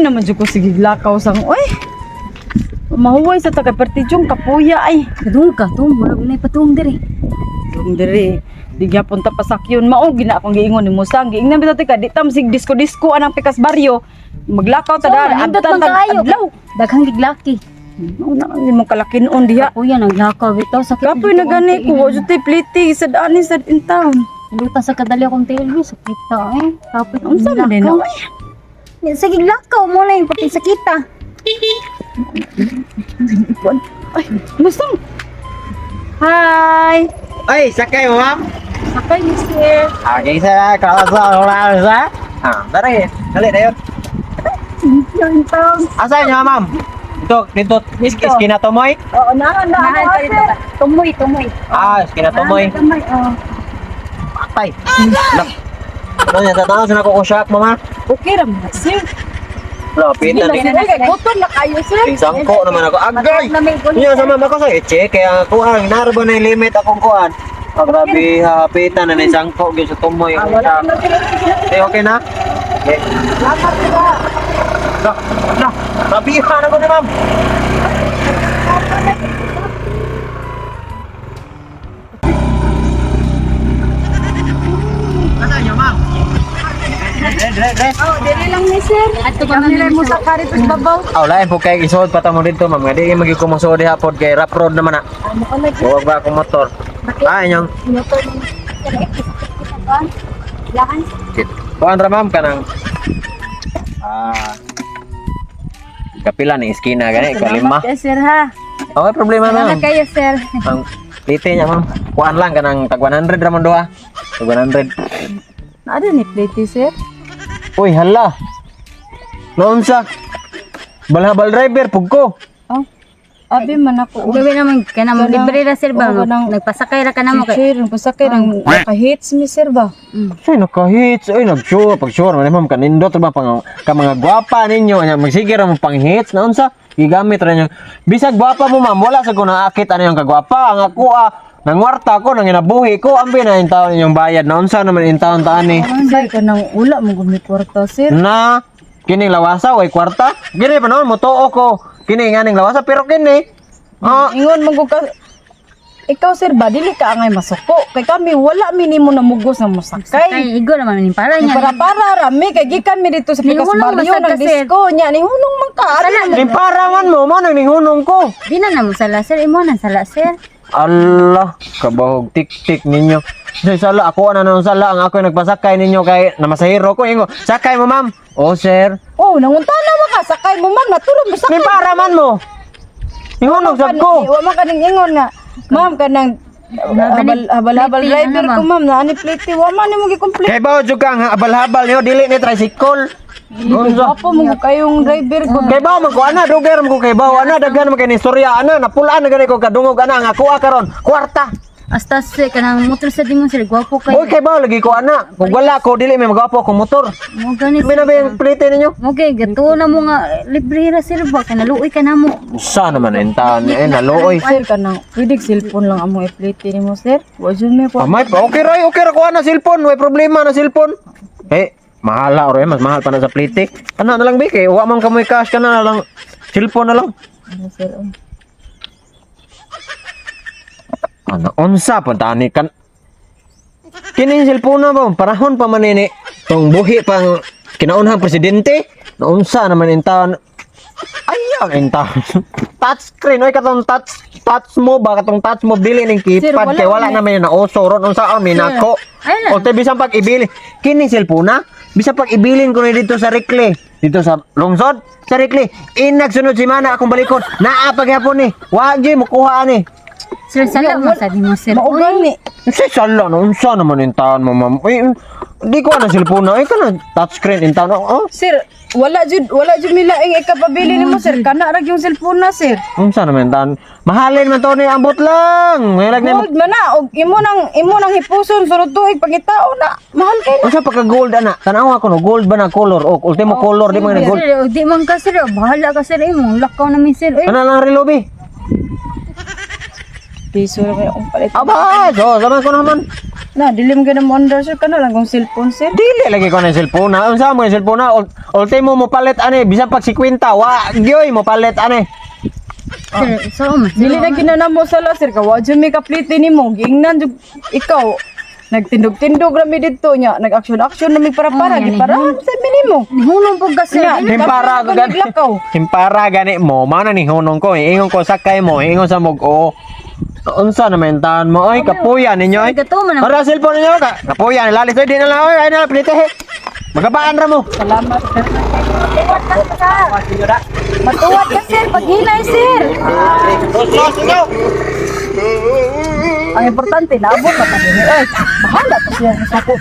naman dyan ko sige lakaw sang, oy. Mahuway sa taga-partidyong kapuya ay. Kadung ka, tum, murag na ipatuong diri. Yung diri, di gyapon ta pasakyon mao gina akong giingon ni Musang. Giingnan bitaw ka di tam sig disco-disco anang pikas baryo. Maglakaw ta dara, nindot adtan man tag kaayo. adlaw. Daghang giglaki. Una mo kalakinon diha. Kuya naglakaw bitaw sakit. Kapoy na gani ko, wa jud tay pliti sad ani sad in town. Luta sa kadali akong TV, sakit ta eh. Kapoy Unsa man din oy? Sa giglakaw mo na yung pati sakita. Ay, Musang. Hi. Ay, sakay mo, ma'am. Sakay ni sir. Okay, sa kalau sa. Dari. Dali dayon. Yung town. Asa niyo, ma'am? Dito, iskina Tomoy. Oo, na. Tumoy. Iskina Tomoy. Tumoy, oh. Patay. Lak. Ano niya, tatawa sa nako ko shop, mama. Okay ra man sir. Lapit na. Kuton na kayo sir. Sangko naman ako. Agay! Niya sa mama ko sa check kaya ako ang narbo na yung limit akong kuan. Grabe, hapitan na ni sangko gyud sa Tomoy. Okay na? Okay. Lah, nabiha na ko ni ma'am. Asa niyo, ma'am? Dre. Oh, dili lang ni sir. Ato Kami nila mo sa karitos babaw. Lain po kay isuod pa ta mo dito, ma'am. Di magi ko masuod diha pod kay rough road naman na. Huwag ba akong motor? Inyong. Lahan. Kuan ra ma'am kanang kapila ni iskina gani kalima. Yes sir ha. Okay, problema na. Salamat kayo, sir. Ang plite niya ma'am. Kuan lang kanang tag 100 ra man duha. Tag 100. Ada ni plate sir. Uy, hala. Naunsa? Balhabal driver pugko. Oh. Abi man ako. Gabi naman ka na libre ra sir ba? Oo, nang- Nagpasakay ra ka na mo kay. Sir, pasakay nang naka-hits mi sir ba? Say naka-hits, ay nag-sure, pag-sure man ma'am kanindot ba pang ka mga gwapa ninyo nya magsige ra mo pang-hits naunsa? Gigamit ra nyo. Bisag gwapa mo ma'am, wala sa ko naakit ano yung kagwapa, ang ako nangwarta ko nang inabuhi ko ambi na yung taon inyong bayad naunsa naman yung taon taani. Sir, kanang ula mo gumi kwarta sir. Na kining lawasa way kwarta. Gini pa noon motuo ko. Kini nga ning lawasa pero kini Ingon mo ka. Ikaw sir ba dili ka angay masuko kay kami wala minimo na mugos na musakay. Kay igo naman ni para niya. Para rami kay gikan mi dito sa pikas Nihunong baryo masag nang ka, sir. disco nya ni hunong man ka. ning paraman mo nang ninghunong ko. Di na mo sala sir, imo na sala sir. Allah, kabahog tik-tik ninyo. Say sala ako ana nang sala ang ako nagpasakay ninyo kay namasahiro ko ingo. Sakay mo ma'am. Oh sir. Oh, nanguntana mo ka sakay mo man matulog mo sakay. Ning paraman mo. Inghunong sab ko. Wa man kaning ingon nga. Ma'am kanang habal-habal driver ko ma'am na ani plate wa man nimo gi-complete. Kay bawo jud ka ang habal-habal niyo dili ni tricycle. Unsa? Apo mo kayong driver ko. Kay bawo man ko ana duger man ko kay bawo ana daghan man kay ni istorya ana napulaan na gani ko kadungog ana nga kuha karon kwarta. Hasta sir kanang motor sa dingon sir, gwapo kay. Oy kay bawo lagi ko ana. Kung wala ko dili may magapo ko motor. Mo gani sir. Binabi ang plate ninyo. Mo kay gato na mo nga libre ra sir ba kana luoy ka na mo. Sa naman entahan naluoy. Sir kanang pwede cellphone lang amo i-plate nimo sir. Wa jud me ko. Amay, okay ra kuha na cellphone, may problema na cellphone. Mahala oro mas mahal pa na sa plite. Ano na lang bi kay wa man kamoy cash kana na lang cellphone na lang. Ano, sir? Ano unsa pa tani kan kini cellphone na ba parahon pa man ini tong buhi pang kinaunhang presidente. Naunsa naman intaon. Ayaw intaon. Touch screen oy katong touch mo ba katong touch mo dili ning keypad kay wala na may nauso ron unsa amin ako. Ayun na. O te bisan pag ibili kini cellphone na bisa pag ibilin ko na dito sa Rikli dito sa lungsod sa Rikli inagsunod si mana akong balikod naa paghapon ni wa gyud mo kuha ani. Sir sala mo sa mo sir. Maugan ni. Say sala no unsa naman intaon mo ma'am. Di ko na cellphone na kana touchscreen intaon oh. Sir, wala jud milaing ikapabili nimo sir. Kana ra yung cellphone na sir. Unsa naman intaon. Mahalin man to ni ambot lang. May lag na Gold man na og imo nang hipuson sunod tuig pangitao na. Mahal kay na. unsa pagka gold ana. Tanaw ako no gold ba na color o ultimo color di man na gold. Sir, di man ka sir, bahala ka sir imo. Lakaw na mi sir. Ano lang relobi? Piso ra kay akong palit. Aba, so zaman ko naman. Na, dilim ka na mo under, sir. Ka na lang kung cellphone, sir. Dili lagi ko ng cellphone na. Unsa mo yung cellphone na? Ultimo mo palit ane, bisan pag 50, wa gyoy mo palit ane. Sir, so man. Dili na ginanamo sa la, sir. Kawa dyan may kapliti ni mo. Giingnan dyan, ikaw. Nagtindog-tindog rami dito niya. Nag-action-action rami para-para. Oh, yan, Giparahan sa minimo. Hunong po ka, sir. Nga, Himpara ko gani. Naglakaw. Himpara gani mo, mana ni hunong ko. Ingon ko sakay mo, ingon sa mug-o. Unsa na mentahan mo? Ay, kapuya ninyo ay. Katuman ang Para cellphone ninyo ka. Kapuya, lalis ay di na lang. Ay, na pinitihe. Magabaan ra mo. Salamat, sir. matuwad ka, sir. Paghinay, sir. Ang importante, naabot ka pa din. Ay, bahala pa siya sa sakot.